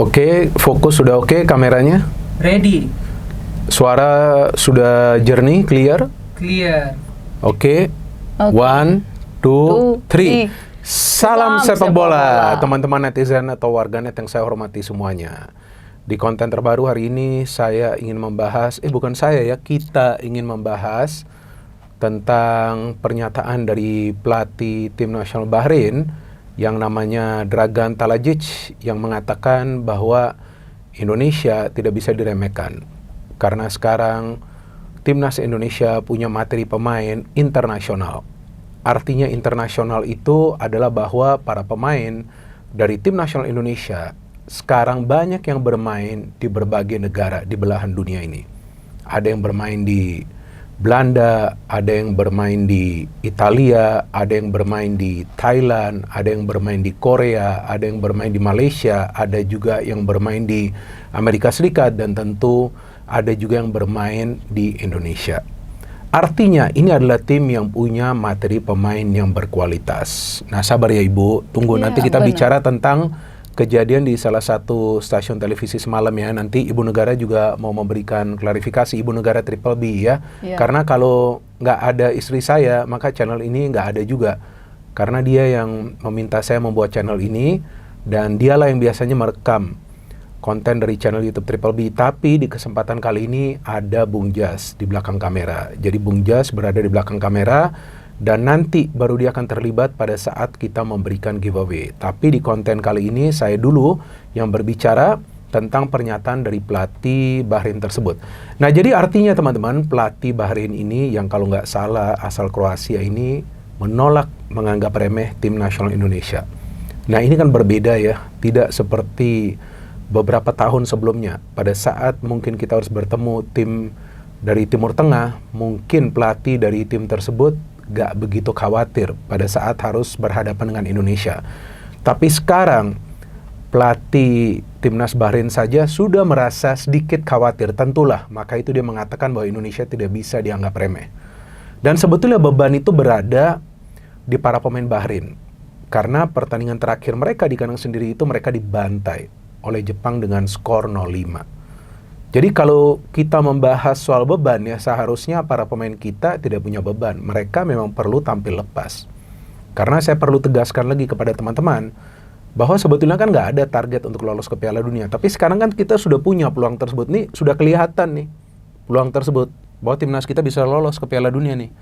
Oke, fokus sudah oke, kameranya? Ready. Suara sudah jernih, clear? Clear. Oke. Oke. 1, 2, 3. 3. Salam Salam sepak sepak bola, bola. teman-teman netizen atau warganet yang saya hormati semuanya. Di konten terbaru hari ini saya ingin membahas, kita ingin membahas tentang pernyataan dari pelatih tim nasional Bahrain yang namanya Dragan Talajic yang mengatakan bahwa Indonesia tidak bisa diremehkan karena sekarang timnas Indonesia punya materi pemain internasional. Artinya internasional itu adalah bahwa para pemain dari tim nasional Indonesia sekarang banyak yang bermain di berbagai negara di belahan dunia ini. Ada yang bermain di Belanda, ada yang bermain di Italia, ada yang bermain di Thailand, ada yang bermain di Korea, ada yang bermain di Malaysia, ada juga yang bermain di Amerika Serikat, dan tentu ada juga yang bermain di Indonesia. Artinya ini adalah tim yang punya materi pemain yang berkualitas. Nah, sabar ya Ibu, tunggu nanti kita bicara tentang kejadian di salah satu stasiun televisi semalam ya. Nanti Ibu Negara juga mau memberikan klarifikasi, Ibu Negara Triple B ya. Karena kalau nggak ada istri saya, maka channel ini nggak ada juga. Karena dia yang meminta saya membuat channel ini, dan dialah yang biasanya merekam konten dari channel YouTube Triple B. Tapi di kesempatan kali ini ada Bung Jas di belakang kamera. Jadi Bung Jas berada di belakang kamera, dan nanti baru dia akan terlibat pada saat kita memberikan giveaway. Tapi di konten kali ini saya dulu yang berbicara tentang pernyataan dari pelatih Bahrain tersebut. Nah, jadi artinya teman-teman, pelatih Bahrain ini yang kalau nggak salah asal Kroasia ini menolak menganggap remeh tim nasional Indonesia. Nah, ini kan berbeda ya, tidak seperti beberapa tahun sebelumnya. Pada saat mungkin kita harus bertemu tim dari Timur Tengah, mungkin pelatih dari tim tersebut gak begitu khawatir pada saat harus berhadapan dengan Indonesia. Tapi sekarang pelatih timnas Bahrain saja sudah merasa sedikit khawatir. Tentulah, maka itu dia mengatakan bahwa Indonesia tidak bisa dianggap remeh. Dan sebetulnya beban itu berada di para pemain Bahrain. Karena pertandingan terakhir mereka di kandang sendiri itu mereka dibantai oleh Jepang dengan skor 0-5. Jadi kalau kita membahas soal beban ya, seharusnya para pemain kita tidak punya beban. Mereka memang perlu tampil lepas. Karena saya perlu tegaskan lagi kepada teman-teman bahwa sebetulnya kan nggak ada target untuk lolos ke Piala Dunia. Tapi sekarang kan kita sudah punya peluang tersebut nih, sudah kelihatan nih peluang tersebut bahwa timnas kita bisa lolos ke Piala Dunia nih.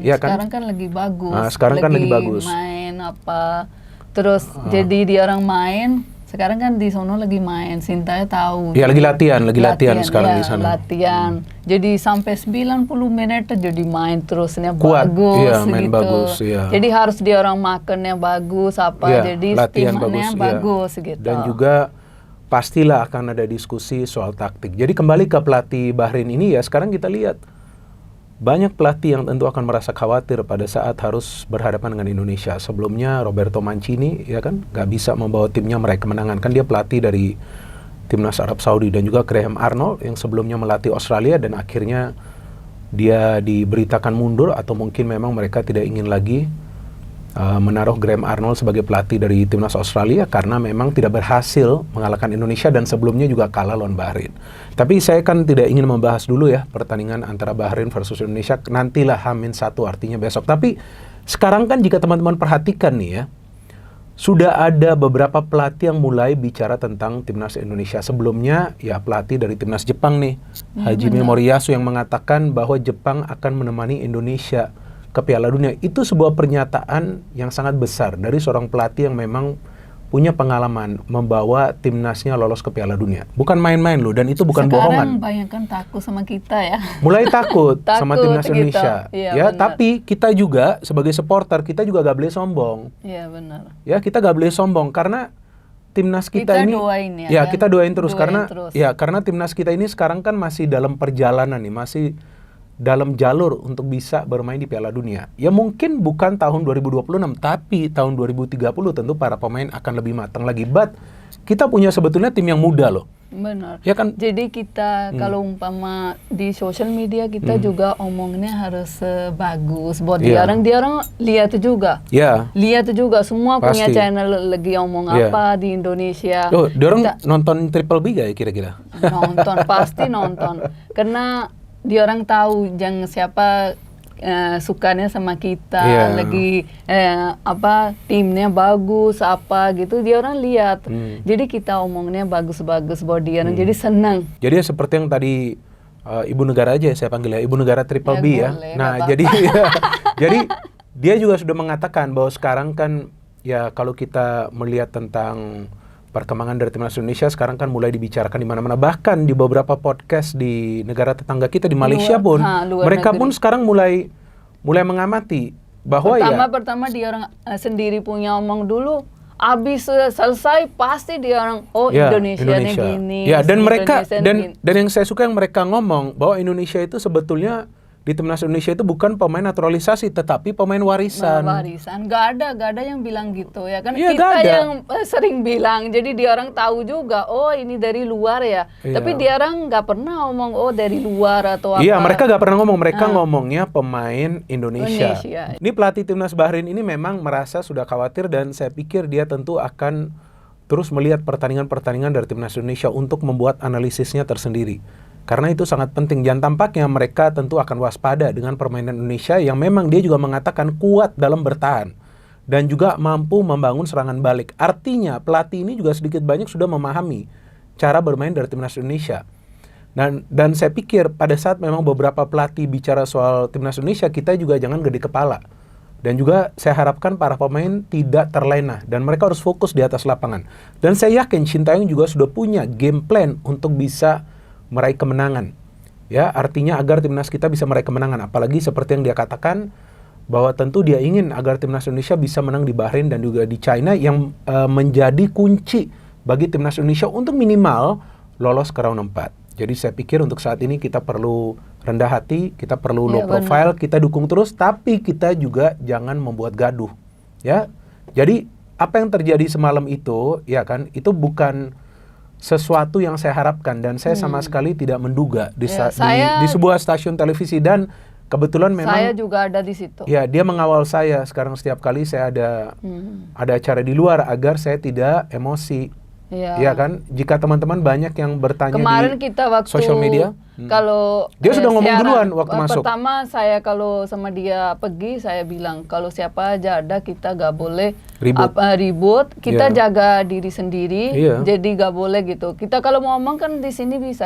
Ya sekarang kan lagi bagus. Nah, sekarang kan lagi bagus. Main apa? Terus jadi dia orang main. Sekarang kan di sono lagi main, Sintaya tahu. Iya, lagi latihan sekarang ya, di sana. Latihan. Jadi sampai 90 menit jadi main terusnya Kuat. bagus Iya, main gitu. bagus, iya. Jadi harus dia orang makannya bagus apa, Iya, jadi latihan timannya bagus gitu. Dan juga pastilah akan ada diskusi soal taktik. Jadi kembali ke pelatih Bahrain ini ya, sekarang kita lihat banyak pelatih yang tentu akan merasa khawatir pada saat harus berhadapan dengan Indonesia. Sebelumnya Roberto Mancini ya kan nggak bisa membawa timnya meraih kemenangan. Kan dia pelatih dari timnas Arab Saudi, dan juga Graham Arnold yang sebelumnya melatih Australia dan akhirnya dia diberitakan mundur, atau mungkin memang mereka tidak ingin lagi menaruh Graham Arnold sebagai pelatih dari timnas Australia karena memang tidak berhasil mengalahkan Indonesia dan sebelumnya juga kalah lawan Bahrain. Tapi saya kan tidak ingin membahas dulu ya pertandingan antara Bahrain versus Indonesia, nantilah H-1 artinya besok. Tapi sekarang kan jika teman-teman perhatikan nih ya, sudah ada beberapa pelatih yang mulai bicara tentang timnas Indonesia. Sebelumnya ya pelatih dari timnas Jepang nih, Hajime Moriyasu, yang mengatakan bahwa Jepang akan menemani Indonesia ke Piala Dunia. Itu sebuah pernyataan yang sangat besar dari seorang pelatih yang memang punya pengalaman membawa timnasnya lolos ke Piala Dunia. Bukan main-main loh, dan itu bukan bohongan. Sekarang banyak kan takut sama kita ya. Mulai takut sama timnas gitu. Indonesia. Ya, tapi kita juga sebagai supporter, kita juga gak boleh sombong. Iya benar. Ya, kita gak boleh sombong karena timnas kita ini doain ya kita doain terus doain karena timnas kita ini sekarang kan masih dalam perjalanan nih, masih dalam jalur untuk bisa bermain di Piala Dunia. Ya mungkin bukan tahun 2026, tapi tahun 2030 tentu para pemain akan lebih matang lagi. But kita punya sebetulnya tim yang muda loh. Benar. Ya kan? Jadi kita kalau umpama di sosial media kita juga omongnya harus bagus. Buat dia orang lihat juga. Ya. Lihat juga semua punya Pasti. channel lagi omong apa di Indonesia. Oh, dia orang nonton Triple B gak ya kira-kira? Nonton, pasti nonton. Karena dia orang tahu yang siapa sukanya sama kita, lagi timnya bagus apa gitu, dia orang lihat. Jadi kita omongnya bagus-bagus buat dia, jadi senang. Jadi seperti yang tadi Ibu Negara aja saya panggil ya, Ibu Negara Triple B ya. Boleh, Nah, jadi jadi dia juga sudah mengatakan bahwa sekarang kan ya kalau kita melihat tentang perkembangan dari timnas Indonesia sekarang kan mulai dibicarakan di mana-mana, bahkan di beberapa podcast di negara tetangga kita di Malaysia pun mereka negeri. pun sekarang mulai mengamati bahwa pertama dia orang sendiri punya omong dulu, abis selesai pasti dia orang Indonesia. Gini. Ya, dan mereka Indonesia dan yang saya suka yang mereka ngomong bahwa Indonesia itu sebetulnya di timnas Indonesia itu bukan pemain naturalisasi tetapi pemain warisan. Warisan, gak ada yang bilang gitu ya kan. Ya, kita yang sering bilang, jadi dia orang tahu juga, oh ini dari luar ya. Tapi dia orang nggak pernah ngomong dari luar atau apa. Iya, mereka nggak pernah ngomong, mereka ngomongnya pemain Indonesia. Ini pelatih timnas Bahrain ini memang merasa sudah khawatir dan saya pikir dia tentu akan terus melihat pertandingan-pertandingan dari timnas Indonesia untuk membuat analisisnya tersendiri. Karena itu sangat penting, dan tampaknya mereka tentu akan waspada dengan permainan Indonesia yang memang dia juga mengatakan kuat dalam bertahan dan juga mampu membangun serangan balik. Artinya pelatih ini juga sedikit banyak sudah memahami cara bermain dari timnas Indonesia. Dan saya pikir pada saat memang beberapa pelatih bicara soal timnas Indonesia, kita juga jangan gede kepala. Dan juga saya harapkan para pemain tidak terlena dan mereka harus fokus di atas lapangan. Dan saya yakin Sintayong juga sudah punya game plan untuk bisa meraih kemenangan, ya, artinya agar timnas kita bisa meraih kemenangan, apalagi seperti yang dia katakan bahwa tentu dia ingin agar timnas Indonesia bisa menang di Bahrain dan juga di China yang menjadi kunci bagi timnas Indonesia untuk minimal lolos ke round 4. Jadi saya pikir untuk saat ini kita perlu rendah hati, kita perlu low profile, kita dukung terus, tapi kita juga jangan membuat gaduh, ya. Jadi apa yang terjadi semalam itu, ya kan, itu bukan sesuatu yang saya harapkan dan saya sama sekali tidak menduga di sebuah stasiun televisi, dan kebetulan memang saya juga ada di situ. Ya, dia mengawal saya sekarang setiap kali saya ada acara di luar agar saya tidak emosi. Ya kan, jika teman-teman banyak yang bertanya kemarin di kita waktu sosial media, kalau dia sudah ngomong duluan waktu masuk. Pertama saya kalau sama dia pergi, saya bilang kalau siapa aja ada kita gak boleh ribut, kita jaga diri sendiri, jadi gak boleh gitu. Kita kalau mau ngomong kan di sini bisa,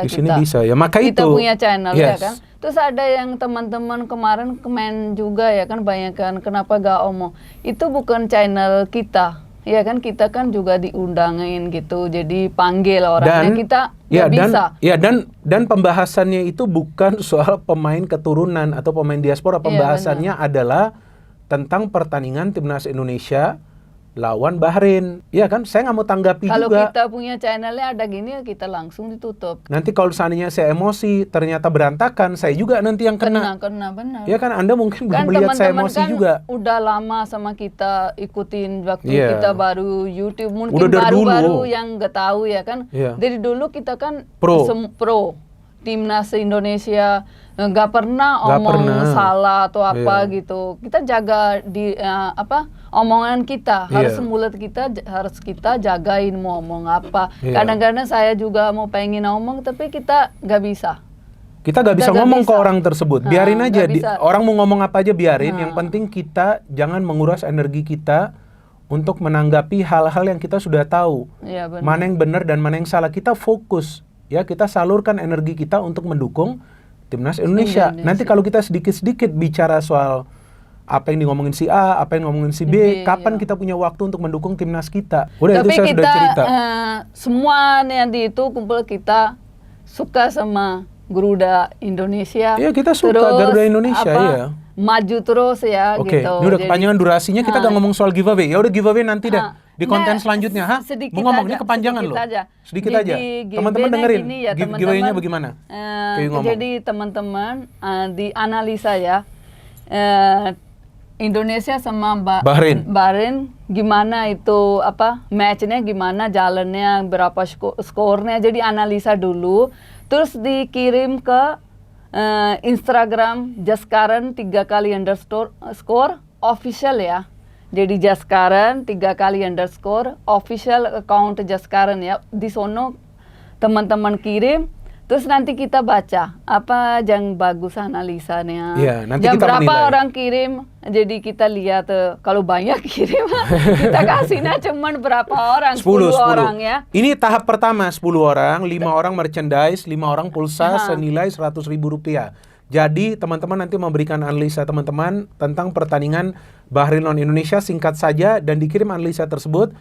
ya, maka kita itu punya channel ya kan. Terus ada yang teman-teman kemarin komen juga ya kan, banyak kan kenapa gak omong, itu bukan channel kita. Ya kan, kita kan juga diundangin gitu, jadi panggil orangnya, kita nggak bisa. Dan pembahasannya itu bukan soal pemain keturunan atau pemain diaspora, pembahasannya adalah tentang pertandingan timnas Indonesia lawan Bahrain. Ya kan, saya nggak mau tanggapi kalau juga. Kalau kita punya channelnya ada gini, kita langsung ditutup. Nanti kalau seandainya saya emosi, ternyata berantakan, saya juga nanti yang kena. Kena, benar. Ya kan, Anda mungkin belum melihat saya emosi kan juga. Udah lama sama kita ikutin waktu kita baru YouTube, mungkin udah baru-baru yang nggak tahu ya kan. Dari dulu kita kan pro timnas Indonesia, nggak pernah salah atau apa gitu. Kita jaga di omongan kita, harus mulut kita harus kita jagain mau ngomong apa. Kadang-kadang saya juga mau pengen ngomong tapi kita nggak bisa. Kita nggak bisa ngomong ke orang tersebut. Biarin aja, orang mau ngomong apa aja biarin. Yang penting kita jangan menguras energi kita untuk menanggapi hal-hal yang kita sudah tahu. Mana yang benar dan mana yang salah. Kita fokus. Ya, kita salurkan energi kita untuk mendukung timnas Indonesia. Nanti kalau kita sedikit-sedikit bicara soal apa yang ngomongin si A, apa yang ngomongin si B, kapan kita punya waktu untuk mendukung timnas kita? Udah, tapi itu saya sudah cerita. Semua nanti itu kumpul kita suka sama Garuda Indonesia. Iya, kita suka Garuda Indonesia, ya. Maju terus ya, gitu. Ini udah kepanjangan durasinya, kita gak ngomong soal giveaway. Ya udah, giveaway nanti deh. Di konten selanjutnya, mau ngomong ini kepanjangan loh. Sedikit aja. Teman-teman dengerin giveaway-nya bagaimana? Jadi teman-teman dianalisa ya. Indonesia sama Bahrain. Gimana itu matchnya gimana, jalannya, berapa skornya, jadi analisa dulu, terus dikirim ke Instagram Jaskaran 3x_score official ya. Jadi Jaskaran 3x_ official account Jaskaran ya. Di sono teman-teman kirim. Terus nanti kita baca apa yang bagus analisanya. Ya, nanti jam kita berapa menilai. orang kirim, jadi kita lihat kalau banyak kirim kita kasihnya cuman berapa orang, 10 orang ya. Ini tahap pertama 10 orang, 5 orang merchandise, 5 orang pulsa senilai Rp100.000. Jadi teman-teman nanti memberikan analisa teman-teman tentang pertandingan Bahrain lawan Indonesia, singkat saja dan dikirim analisa tersebut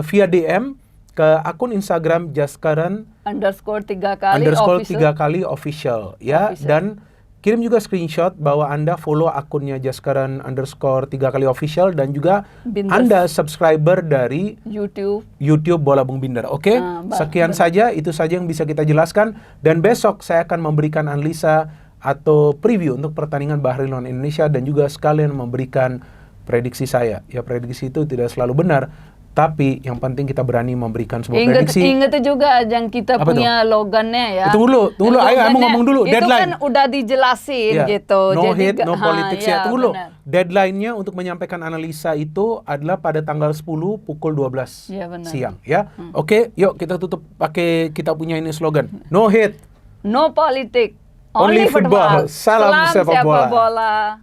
via DM ke akun Instagram Jaskaran _3x official ya. Dan kirim juga screenshot bahwa Anda follow akunnya Jaskaran _3x official dan juga Anda subscriber dari YouTube Bola Bung Binder. Oke? Sekian saja, itu saja yang bisa kita jelaskan, dan besok saya akan memberikan analisa atau preview untuk pertandingan Bahrain lawan Indonesia dan juga sekalian memberikan prediksi saya. Ya, prediksi itu tidak selalu benar, tapi yang penting kita berani memberikan sebuah prediksi. Ingat juga yang kita punya logannya ya. Tunggu dulu, ayo kamu ngomong dulu. Itu deadline. Kan udah dijelasin gitu. No jadi, hate, no politics ya. Tunggu dulu. Benar. Deadline-nya untuk menyampaikan analisa itu adalah pada tanggal 10 pukul 12 siang ya. Oke, yuk kita tutup pakai kita punya ini slogan. No hate, no politics, only football. Salam sepak bola.